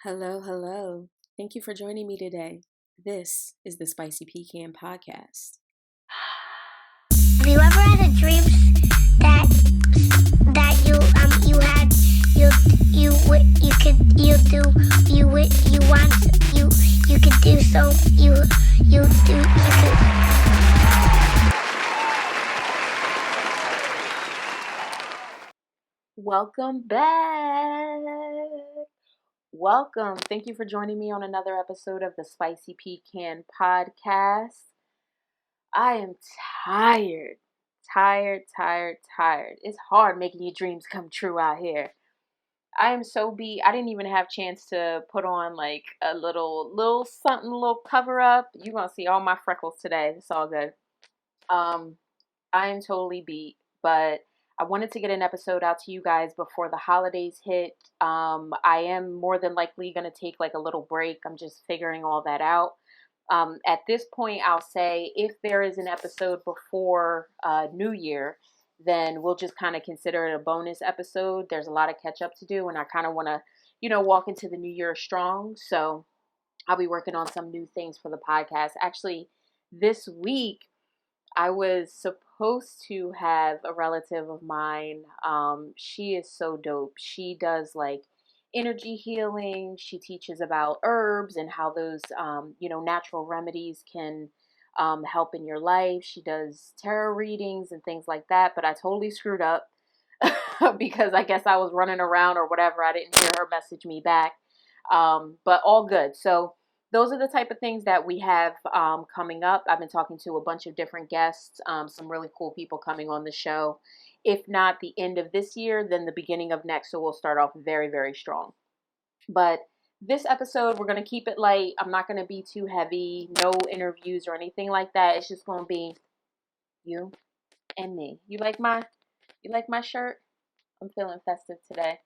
Hello, hello. Thank you for joining me today. This is the Spicy Pecan Podcast. Have you ever had a dream that you could do so you could. Welcome back. Welcome. Thank you for joining me on another episode of the Spicy Pecan Podcast. I am tired. It's hard making your dreams come true out here. I am so beat. I didn't even have a chance to put on like a little something, little cover up. You're gonna see all my freckles today. It's all good. I am totally beat, but I wanted to get an episode out to you guys before the holidays hit. I am more than likely gonna take like a little break. I'm just figuring all that out. At this point, I'll say if there is an episode before New Year, then we'll just kind of consider it a bonus episode. There's a lot of catch up to do, and I kind of want to, walk into the new year strong. So I'll be working on some new things for the podcast. Actually, this week, I was supposed to have a relative of mine. She is so dope. She does like energy healing. She teaches about herbs and how those, natural remedies can help in your life. She does tarot readings and things like that. But I totally screwed up because I guess I was running around or whatever. I didn't hear her message me back. But all good. So those are the type of things that we have coming up. I've been talking to a bunch of different guests, some really cool people coming on the show. If not the end of this year, then the beginning of next. So we'll start off very, very strong. But this episode, we're going to keep it light. I'm not going to be too heavy. No interviews or anything like that. It's just going to be you and me. You like my shirt? I'm feeling festive today.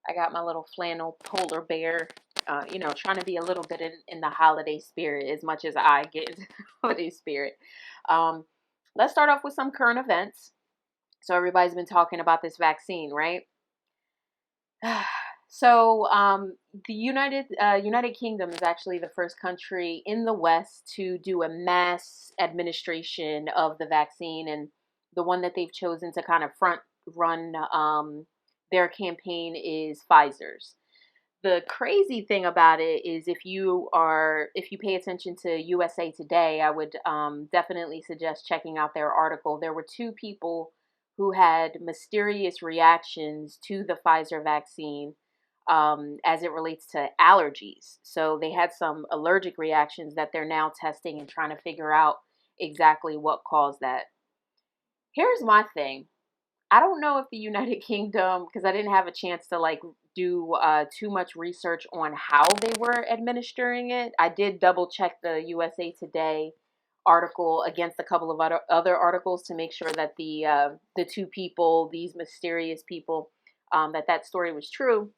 I got my little flannel polar bear, trying to be a little bit in the holiday spirit as much as I get into the holiday spirit. Let's start off with some current events. So everybody's been talking about this vaccine, right? So the United Kingdom is actually the first country in the West to do a mass administration of the vaccine, and the one that they've chosen to kind of front run their campaign is Pfizer's. The crazy thing about it is if you pay attention to USA Today, I would definitely suggest checking out their article. There were two people who had mysterious reactions to the Pfizer vaccine as it relates to allergies. So they had some allergic reactions that they're now testing and trying to figure out exactly what caused that. Here's my thing. I don't know if the United Kingdom, because I didn't have a chance to like do too much research on how they were administering it. I did double check the USA Today article against a couple of other articles to make sure that the two people, these mysterious people, that story was true.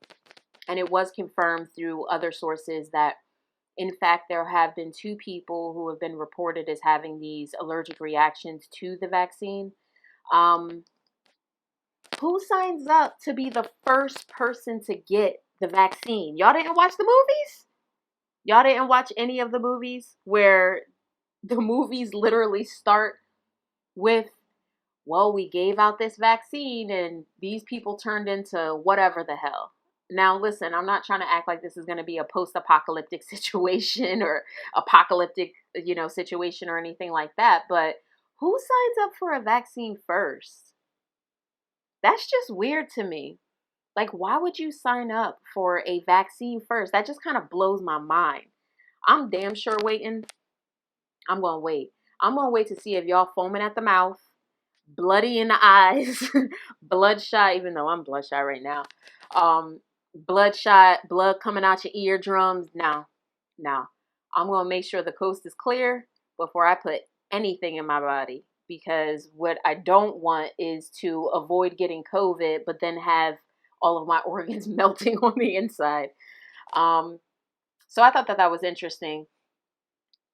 And it was confirmed through other sources that, in fact, there have been two people who have been reported as having these allergic reactions to the vaccine. Who signs up to be the first person to get the vaccine? Y'all didn't watch the movies? Y'all didn't watch any of the movies where the movies literally start with, well, we gave out this vaccine and these people turned into whatever the hell. Now, listen, I'm not trying to act like this is going to be a post-apocalyptic situation or apocalyptic, situation or anything like that. But who signs up for a vaccine first? That's just weird to me. Like, why would you sign up for a vaccine first? That just kind of blows my mind. I'm damn sure waiting. I'm going to wait. I'm going to wait to see if y'all foaming at the mouth, bloody in the eyes, bloodshot, even though I'm bloodshot right now. Bloodshot, blood coming out your eardrums. No. I'm going to make sure the coast is clear before I put anything in my body. Because what I don't want is to avoid getting COVID, but then have all of my organs melting on the inside. So I thought that was interesting.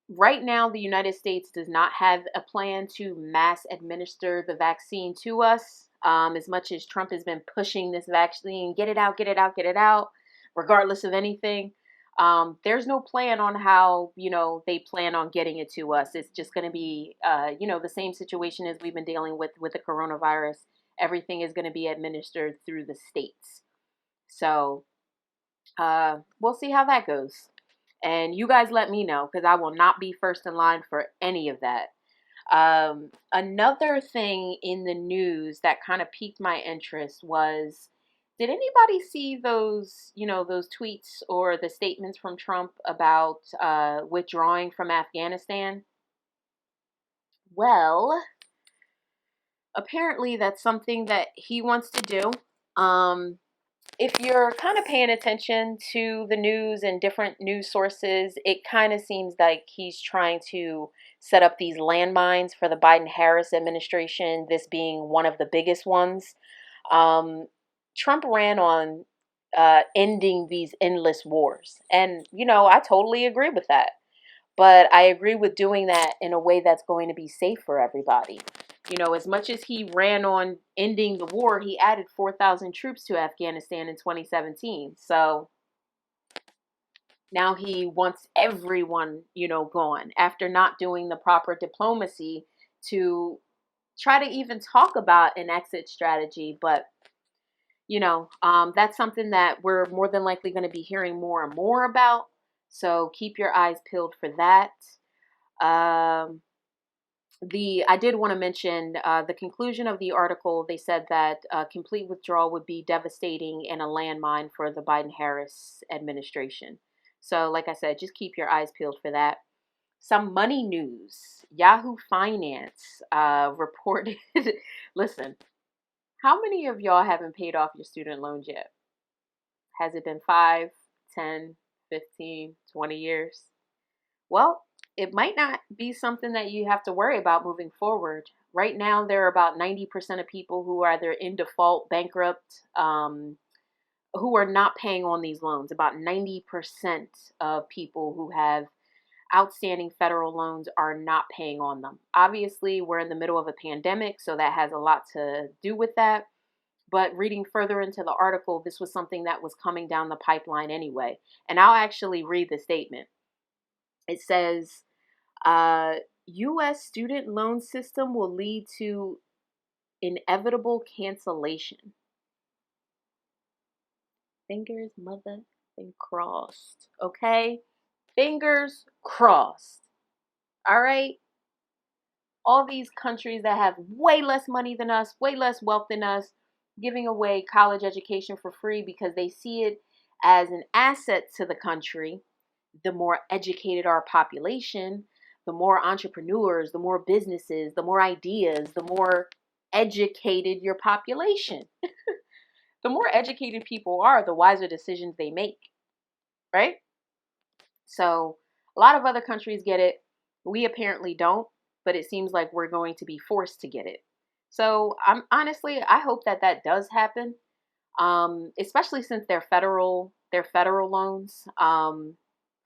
Right now, the United States does not have a plan to mass administer the vaccine to us. As much as Trump has been pushing this vaccine, get it out. regardless of anything. There's no plan on how, they plan on getting it to us. It's just going to be, the same situation as we've been dealing with the coronavirus. Everything is going to be administered through the states. So we'll see how that goes. And you guys let me know, because I will not be first in line for any of that. Another thing in the news that kind of piqued my interest was, did anybody see those tweets or the statements from Trump about withdrawing from Afghanistan? Well, apparently that's something that he wants to do. If you're kind of paying attention to the news and different news sources, it kind of seems like he's trying to set up these landmines for the Biden-Harris administration, this being one of the biggest ones. Trump ran on ending these endless wars. And, I totally agree with that. But I agree with doing that in a way that's going to be safe for everybody. As much as he ran on ending the war, he added 4,000 troops to Afghanistan in 2017. So now he wants everyone, gone after not doing the proper diplomacy to try to even talk about an exit strategy. But, that's something that we're more than likely going to be hearing more and more about. So keep your eyes peeled for that. I did want to mention the conclusion of the article. They said that complete withdrawal would be devastating and a landmine for the Biden-Harris administration. So, like I said, just keep your eyes peeled for that. Some money news. Yahoo Finance reported. Listen, how many of y'all haven't paid off your student loans yet? Has it been 5, 10, 15, 20 years? Well, it might not be something that you have to worry about moving forward. Right now, there are about 90% of people who are either in default, bankrupt, who are not paying on these loans. About 90% of people who have outstanding federal loans are not paying on them. Obviously, we're in the middle of a pandemic, so that has a lot to do with that. But reading further into the article, this was something that was coming down the pipeline anyway. And I'll actually read the statement. It says, U.S. student loan system will lead to inevitable cancellation. Fingers mother and crossed. Okay? Fingers crossed. All right? All these countries that have way less money than us, way less wealth than us, giving away college education for free because they see it as an asset to the country. The more educated our population, the more entrepreneurs, the more businesses, the more ideas, the more educated your population. The more educated people are, the wiser decisions they make, right? So a lot of other countries get it. We apparently don't, but it seems like we're going to be forced to get it. So I hope that does happen, especially since they're federal loans.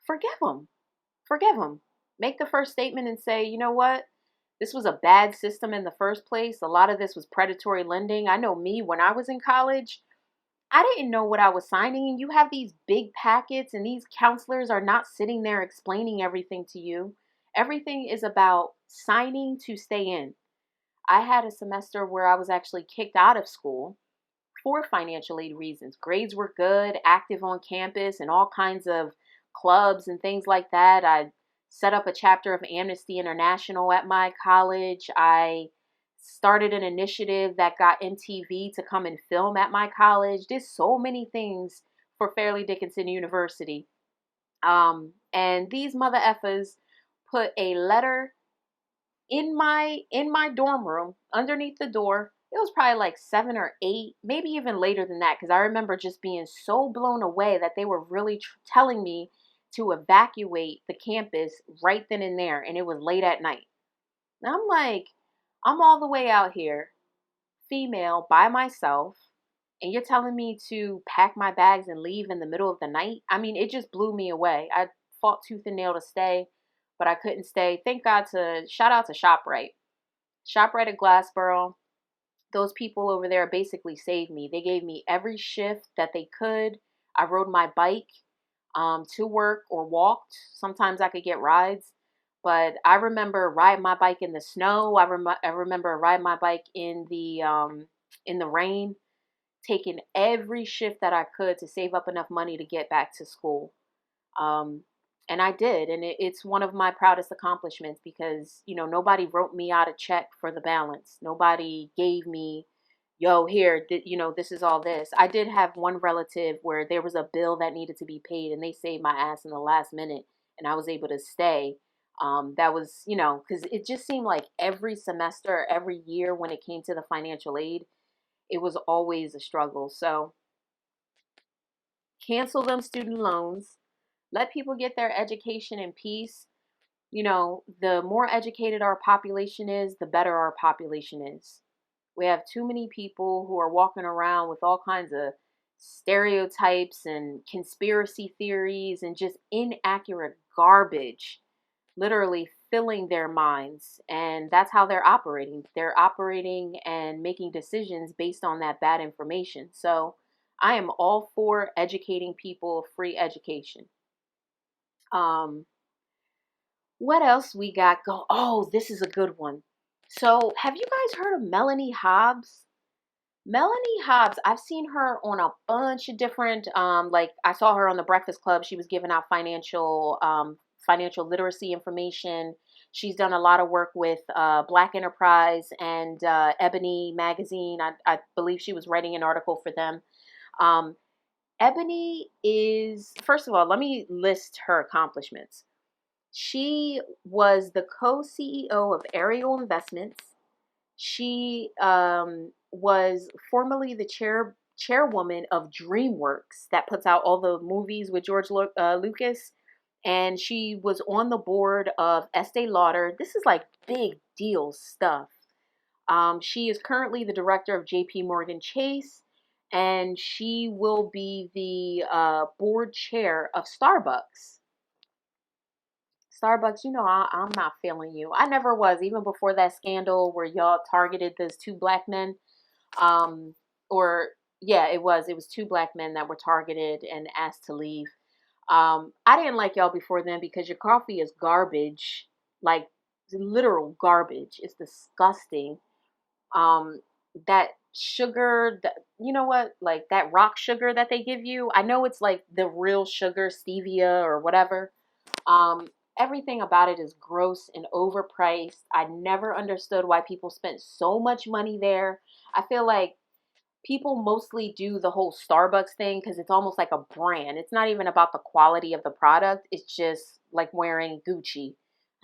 Forgive them. Make the first statement and say, you know what? This was a bad system in the first place. A lot of this was predatory lending. I know me, when I was in college, I didn't know what I was signing. And you have these big packets and these counselors are not sitting there explaining everything to you. Everything is about signing to stay in. I had a semester where I was actually kicked out of school for financial aid reasons. Grades were good, active on campus, and all kinds of clubs and things like that. I set up a chapter of Amnesty International at my college. I started an initiative that got MTV to come and film at my college. Did so many things for Fairleigh Dickinson University. And these mother effers put a letter in my dorm room underneath the door. It was probably like 7 or 8, maybe even later than that, because I remember just being so blown away that they were really telling me to evacuate the campus right then and there, and it was late at night. And I'm like, I'm all the way out here, female, by myself, and you're telling me to pack my bags and leave in the middle of the night? I mean, it just blew me away. I fought tooth and nail to stay, but I couldn't stay. Shout out to ShopRite. ShopRite at Glassboro. Those people over there basically saved me. They gave me every shift that they could. I rode my bike to work or walked. Sometimes I could get rides. But I remember riding my bike in the snow. I remember riding my bike in the rain, taking every shift that I could to save up enough money to get back to school. Um, and I did, and it's one of my proudest accomplishments because nobody wrote me out a check for the balance. Nobody gave me, yo, here, this is all this. I did have one relative where there was a bill that needed to be paid, and they saved my ass in the last minute, and I was able to stay. That was, because it just seemed like every semester, every year when it came to the financial aid, it was always a struggle. So cancel them student loans, let people get their education in peace. The more educated our population is, the better our population is. We have too many people who are walking around with all kinds of stereotypes and conspiracy theories and just inaccurate garbage literally filling their minds. And that's how they're operating. They're operating and making decisions based on that bad information. So I am all for educating people, free education. Um, what else we got go? Oh, this is a good one. So, have you guys heard of Melanie Hobbs? Melanie Hobbs, I've seen her on a bunch of different, like I saw her on the Breakfast Club. She was giving out financial literacy information. She's done a lot of work with Black Enterprise and Ebony magazine. I believe she was writing an article for them. Um, Ebony is, first of all, let me list her accomplishments. She was the co-CEO of Ariel Investments. She was formerly the chairwoman of DreamWorks that puts out all the movies with George Lucas. And she was on the board of Estee Lauder. This is like big deal stuff. She is currently the director of JP Morgan Chase, and she will be the board chair of Starbucks. Starbucks, I'm not feeling you. I never was, even before that scandal where y'all targeted those two black men. Um, or yeah, it was two black men that were targeted and asked to leave. I didn't like y'all before then because your coffee is garbage, like literal garbage. It's disgusting. Um, that sugar, that you know what, like that rock sugar that they give you. I know it's like the real sugar, stevia or whatever. Um, Everything about it is gross and overpriced. I never understood why people spent so much money there. I feel like people mostly do the whole Starbucks thing because it's almost like a brand. It's not even about the quality of the product. It's just like wearing Gucci.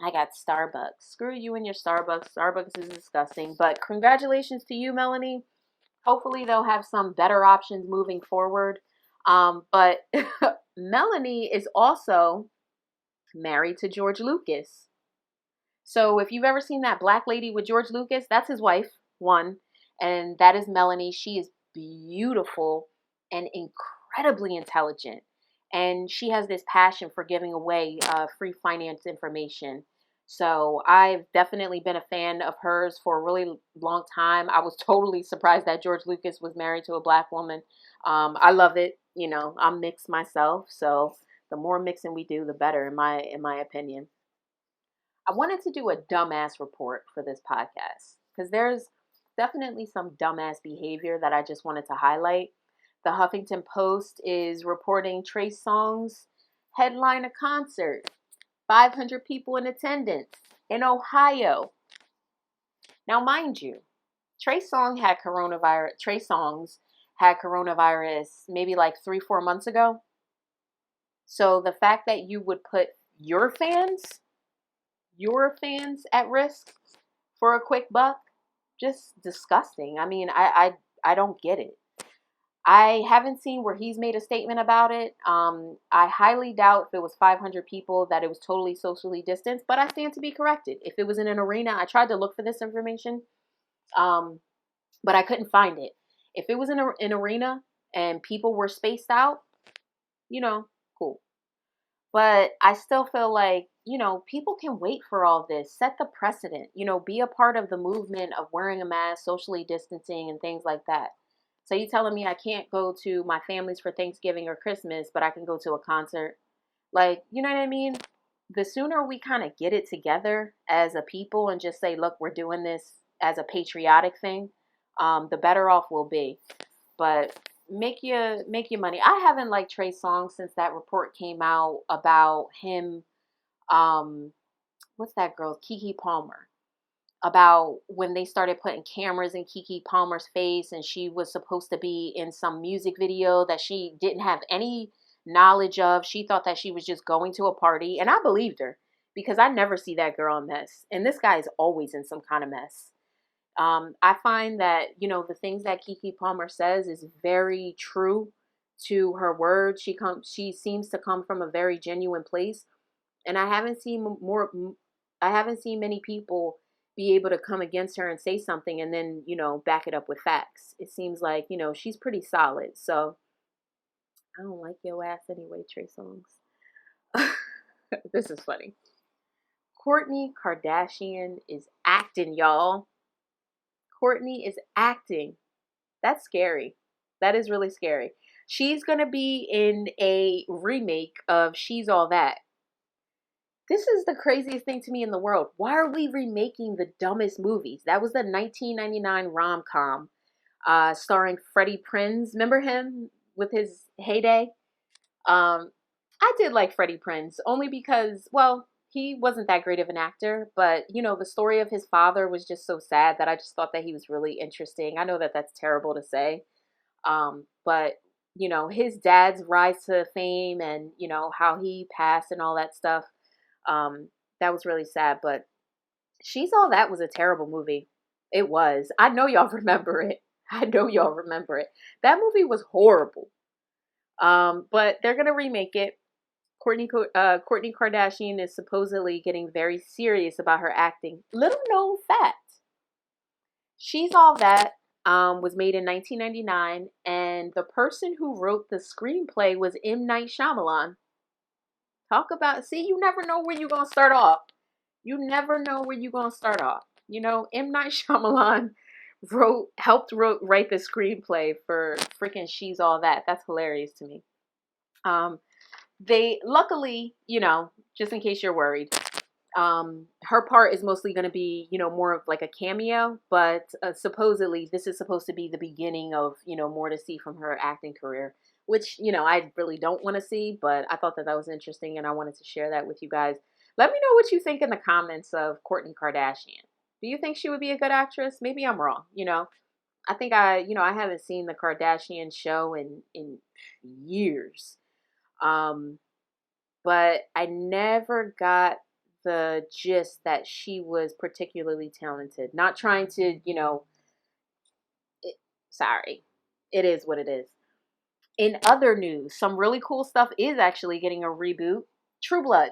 I got Starbucks. Screw you and your Starbucks. Starbucks is disgusting. But congratulations to you, Melanie. Hopefully they'll have some better options moving forward. But Melanie is also married to George Lucas. So if you've ever seen that black lady with George Lucas, that's his wife, one. And that is Melanie. She is beautiful and incredibly intelligent. And she has this passion for giving away free finance information. So I've definitely been a fan of hers for a really long time. I was totally surprised that George Lucas was married to a black woman. I love it. I'm mixed myself. So the more mixing we do, the better, in my opinion. I wanted to do a dumbass report for this podcast because there's definitely some dumbass behavior that I just wanted to highlight. The Huffington Post is reporting Trey Songz headline a concert, 500 people in attendance in Ohio. Now, mind you, Trey Songz had coronavirus maybe like 3-4 months ago. So the fact that you would put your fans at risk for a quick buck, just disgusting. I mean, I don't get it. I haven't seen where he's made a statement about it. I highly doubt if it was 500 people that it was totally socially distanced, but I stand to be corrected. If it was in an arena, I tried to look for this information, but I couldn't find it. If it was in an arena and people were spaced out, cool. But I still feel like, people can wait for all this. Set the precedent, be a part of the movement of wearing a mask, socially distancing, and things like that. So you telling me I can't go to my family's for Thanksgiving or Christmas, but I can go to a concert? Like, you know what I mean? The sooner we kind of get it together as a people and just say, look, we're doing this as a patriotic thing, the better off we'll be. But make your money. I haven't liked Trey's song since that report came out about him. What's that girl, Keke Palmer? About when they started putting cameras in Keke Palmer's face, and she was supposed to be in some music video that she didn't have any knowledge of. She thought that she was just going to a party, and I believed her because I never see that girl in mess, and this guy is always in some kind of mess. I find that, the things that Keke Palmer says is very true to her words. She seems to come from a very genuine place, and I haven't seen many people be able to come against her and say something and then, back it up with facts. It seems like, she's pretty solid. So I don't like your ass anyway, Trey Songz. This is funny. Kourtney Kardashian is acting, y'all. Kourtney is acting. That's scary. That is really scary. She's going to be in a remake of She's All That. This is the craziest thing to me in the world. Why are we remaking the dumbest movies? That was the 1999 rom-com starring Freddie Prinze. Remember him with his heyday? I did like Freddie Prinze only because, well, he wasn't that great of an actor, but, the story of his father was just so sad that I just thought that he was really interesting. I know that that's terrible to say, but, his dad's rise to fame and, how he passed and all that stuff. That was really sad, but She's All That was a terrible movie. It was. I know y'all remember it. That movie was horrible. But they're gonna remake it. Kourtney Kardashian is supposedly getting very serious about her acting. Little known fact: She's All That was made in 1999, and the person who wrote the screenplay was M. Night Shyamalan. Talk about, see, you never know where you're going to start off. M. Night Shyamalan helped write the screenplay for freaking She's All That. That's hilarious to me. They, luckily, just in case you're worried, her part is mostly going to be, more of like a cameo, but supposedly this is supposed to be the beginning of, more to see from her acting career, which, I really don't want to see, but I thought that was interesting and I wanted to share that with you guys. Let me know what you think in the comments of Kourtney Kardashian. Do you think she would be a good actress? Maybe I'm wrong, I think I haven't seen the Kardashian show in years. But I never got the gist that she was particularly talented. Not trying to, sorry. It is what it is. In other news, some really cool stuff is actually getting a reboot. True Blood.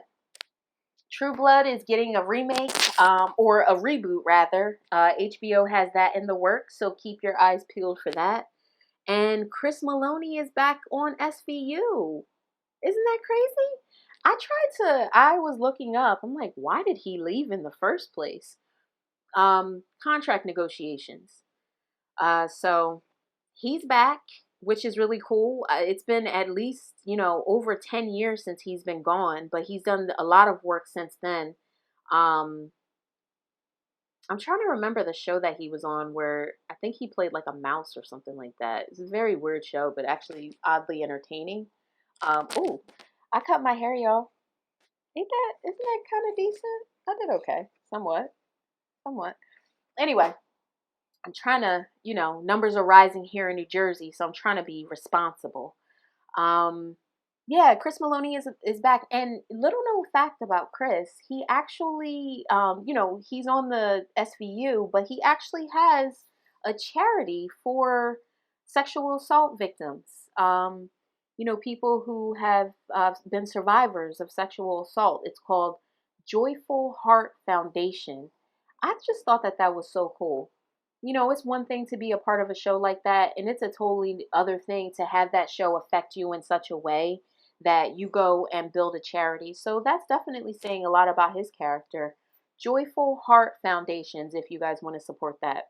True Blood is getting a remake, or a reboot rather. HBO has that in the works, so keep your eyes peeled for that. And Chris Meloni is back on SVU. Isn't that crazy? I was looking up. I'm like, why did he leave in the first place? Contract negotiations. So he's back, which is really cool. It's been at least, over 10 years since he's been gone, but he's done a lot of work since then. I'm trying to remember the show that he was on where I think he played like a mouse or something like that. It's a very weird show, but actually oddly entertaining. Ooh, I cut my hair, y'all. Isn't that kind of decent? I did okay. Somewhat. Anyway, I'm trying to, numbers are rising here in New Jersey, so I'm trying to be responsible. Yeah, Chris Meloni is back. And little known fact about Chris, he actually, he's on the SVU, but he actually has a charity for sexual assault victims. People who have been survivors of sexual assault. It's called Joyful Heart Foundation. I just thought that was so cool. It's one thing to be a part of a show like that, and it's a totally other thing to have that show affect you in such a way that you go and build a charity. So that's definitely saying a lot about his character. Joyful Heart Foundations, if you guys want to support that.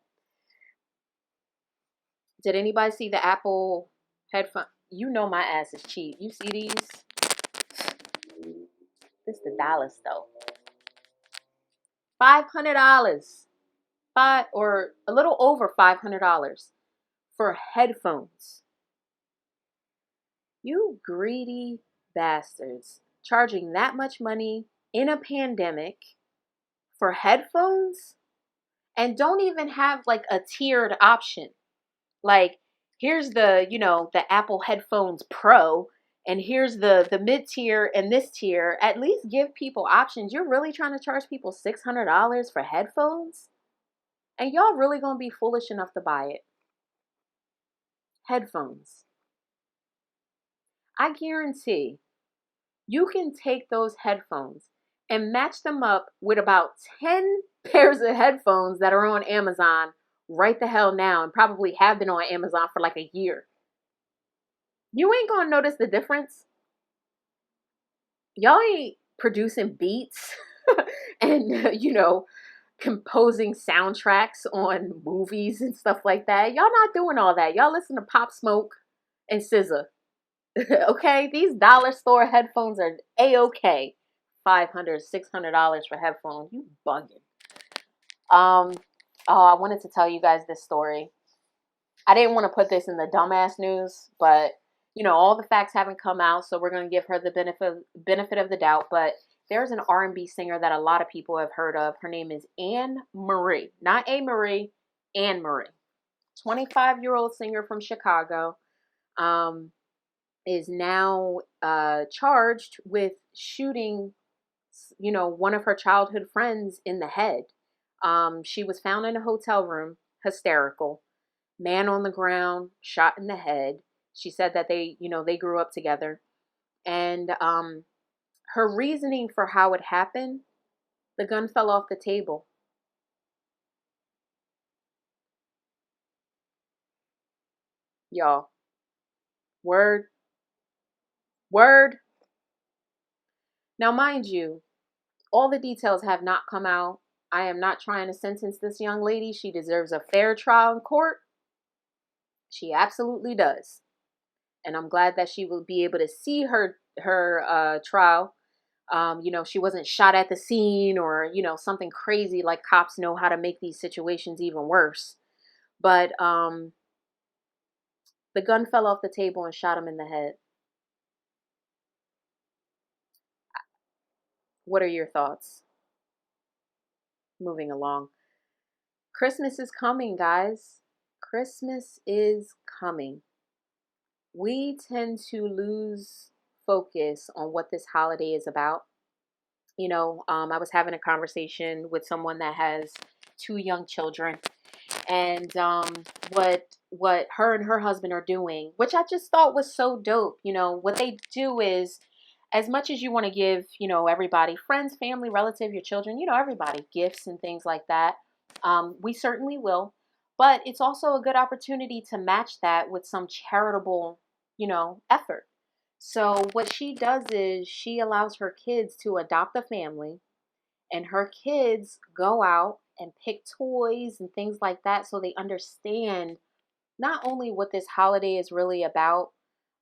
Did anybody see the Apple headphone? You know my ass is cheap. You see these? This the Dallas though. $500. Five or a little over $500 for headphones. You greedy bastards. Charging that much money in a pandemic for headphones? And don't even have like a tiered option. Like, here's the, the Apple Headphones Pro, and here's the mid tier and this tier. At least give people options. You're really trying to charge people $600 for headphones? And y'all really gonna be foolish enough to buy it? Headphones. I guarantee you can take those headphones and match them up with about 10 pairs of headphones that are on Amazon right the hell now and probably have been on Amazon for like a year. You ain't gonna notice the difference. Y'all ain't producing beats and, composing soundtracks on movies and stuff like that. Y'all not doing all that. Y'all listen to Pop Smoke and SZA. Okay, these dollar store headphones are a-okay. $500, $600 for headphones. You bugging. Oh, I wanted to tell you guys this story. I didn't want to put this in the dumbass news, but all the facts haven't come out, so we're going to give her the benefit of the doubt. But there's an R&B singer that a lot of people have heard of. Her name is Anne Marie, not A. Marie, Anne Marie. 25-year-old singer from Chicago. Is now charged with shooting, one of her childhood friends in the head. She was found in a hotel room, hysterical. Man on the ground, shot in the head. She said that they grew up together. And her reasoning for how it happened, the gun fell off the table. Y'all. Word. Now, mind you, all the details have not come out. I am not trying to sentence this young lady. She deserves a fair trial in court. She absolutely does. And I'm glad that she will be able to see her trial. She wasn't shot at the scene or, something crazy like cops know how to make these situations even worse. But the gun fell off the table and shot him in the head. What are your thoughts? Moving along. Christmas is coming, guys. Christmas is coming. We tend to lose focus on what this holiday is about. I was having a conversation with someone that has 2 young children, and what her and her husband are doing, which I just thought was so dope. What they do is, as much as you want to give, everybody, friends, family, relative, your children, everybody gifts and things like that. We certainly will, but it's also a good opportunity to match that with some charitable, effort. So what she does is she allows her kids to adopt a family, and her kids go out and pick toys and things like that, so they understand not only what this holiday is really about,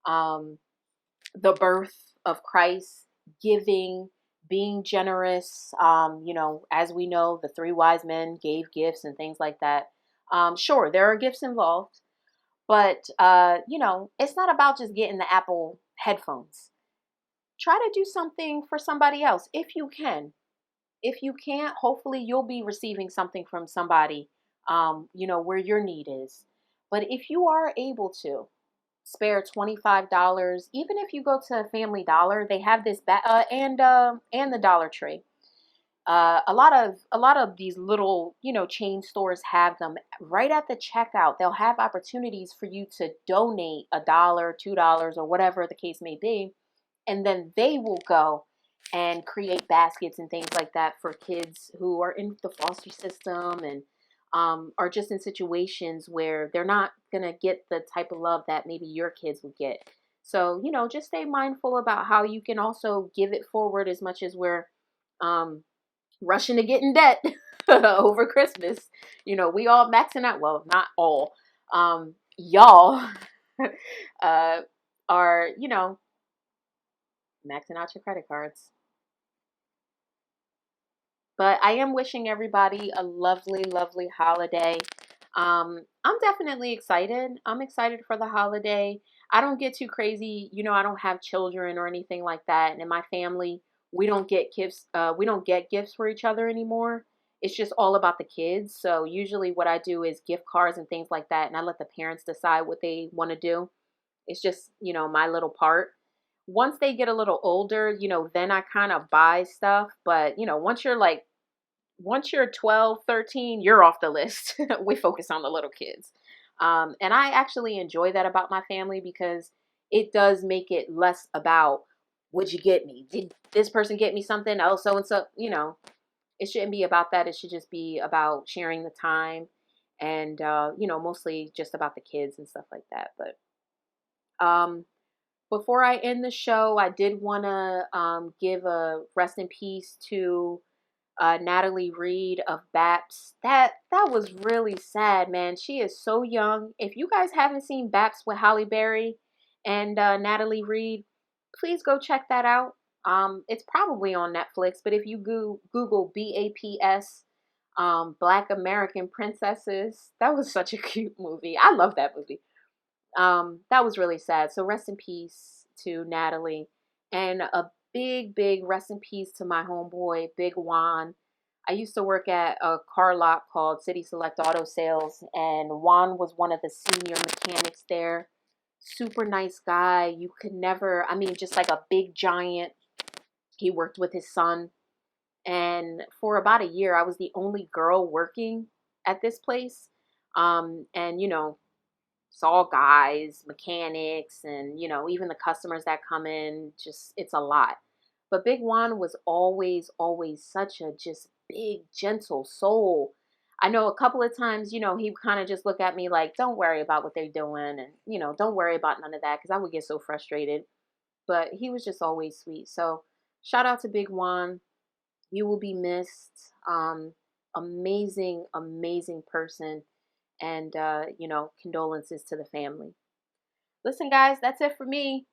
the birth of Christ, giving, being generous. As we know, the 3 wise men gave gifts and things like that. Sure, there are gifts involved, but it's not about just getting the Apple headphones. Try to do something for somebody else if you can. If you can't, hopefully you'll be receiving something from somebody, where your need is. But if you are able to spare $25, even if you go to Family Dollar, they have this and the Dollar Tree. A lot of these little, chain stores have them right at the checkout. They'll have opportunities for you to donate $1, $2, or whatever the case may be, and then they will go and create baskets and things like that for kids who are in the foster system and are just in situations where they're not gonna get the type of love that maybe your kids would get. So just stay mindful about how you can also give it forward, as much as we're rushing to get in debt over Christmas. We all maxing out. Well, not all. y'all are, maxing out your credit cards. But I am wishing everybody a lovely, lovely holiday. I'm definitely excited. I'm excited for the holiday. I don't get too crazy. I don't have children or anything like that. And in my family, we don't get gifts. We don't get gifts for each other anymore. It's just all about the kids. So usually what I do is gift cards and things like that. And I let the parents decide what they want to do. It's just, my little part. Once they get a little older, then I kind of buy stuff. But, once you're 12, 13, you're off the list. We focus on the little kids. And I actually enjoy that about my family because it does make it less about, what'd you get me? Did this person get me something? Oh, so and so, it shouldn't be about that. It should just be about sharing the time and, mostly just about the kids and stuff like that. But before I end the show, I did want to give a rest in peace to Natalie Reed of Baps. That was really sad, man. She is so young. If you guys haven't seen Baps with Halle Berry and Natalie Reed, please go check that out. It's probably on Netflix, but if you Google BAPS, Black American Princesses, that was such a cute movie. I love that movie. That was really sad. So rest in peace to Natalie, and a big, big rest in peace to my homeboy, Big Juan. I used to work at a car lot called City Select Auto Sales, and Juan was one of the senior mechanics there. Super nice guy. You could never, just like a big giant. He worked with his son. And for about a year, I was the only girl working at this place. And, saw guys, mechanics, and, even the customers that come in, it's a lot. But Big Juan was always, always such a just big, gentle soul. I know a couple of times, he kind of just look at me like, don't worry about what they're doing. And, don't worry about none of that, because I would get so frustrated. But he was just always sweet. So shout out to Big Juan. You will be missed. Amazing, amazing person. And, condolences to the family. Listen, guys, that's it for me.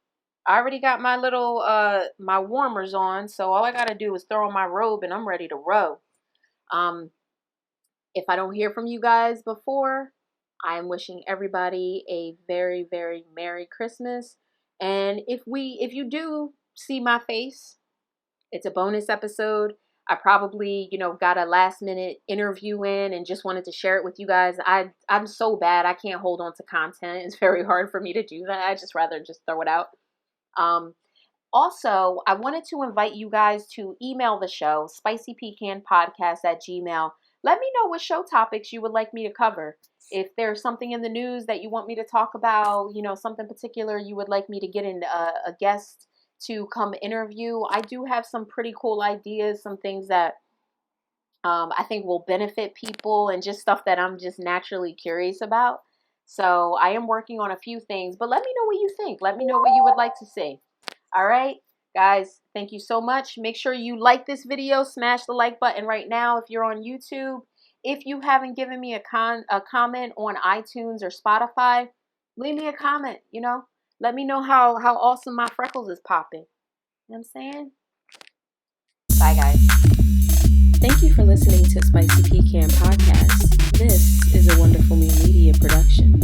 I already got my little, my warmers on. So all I got to do is throw on my robe and I'm ready to row. If I don't hear from you guys before, I am wishing everybody a very, very Merry Christmas. And if you do see my face, it's a bonus episode. I probably, got a last minute interview in and just wanted to share it with you guys. I'm so bad. I can't hold on to content. It's very hard for me to do that. I just rather just throw it out. Also, I wanted to invite you guys to email the show, SpicyPecanPodcast@gmail.com. Let me know what show topics you would like me to cover. If there's something in the news that you want me to talk about, something particular you would like me to get in a guest to come interview. I do have some pretty cool ideas, some things that I think will benefit people, and just stuff that I'm just naturally curious about. So I am working on a few things, but let me know what you think. Let me know what you would like to see. All right, guys, thank you so much. Make sure you like this video. Smash the like button right now if you're on YouTube. If you haven't given me a comment on iTunes or Spotify, leave me a comment, Let me know how awesome my freckles is popping. You know what I'm saying? Bye, guys. Thank you for listening to Spicy Pecan Podcast. This is a Wonderful Me Media production.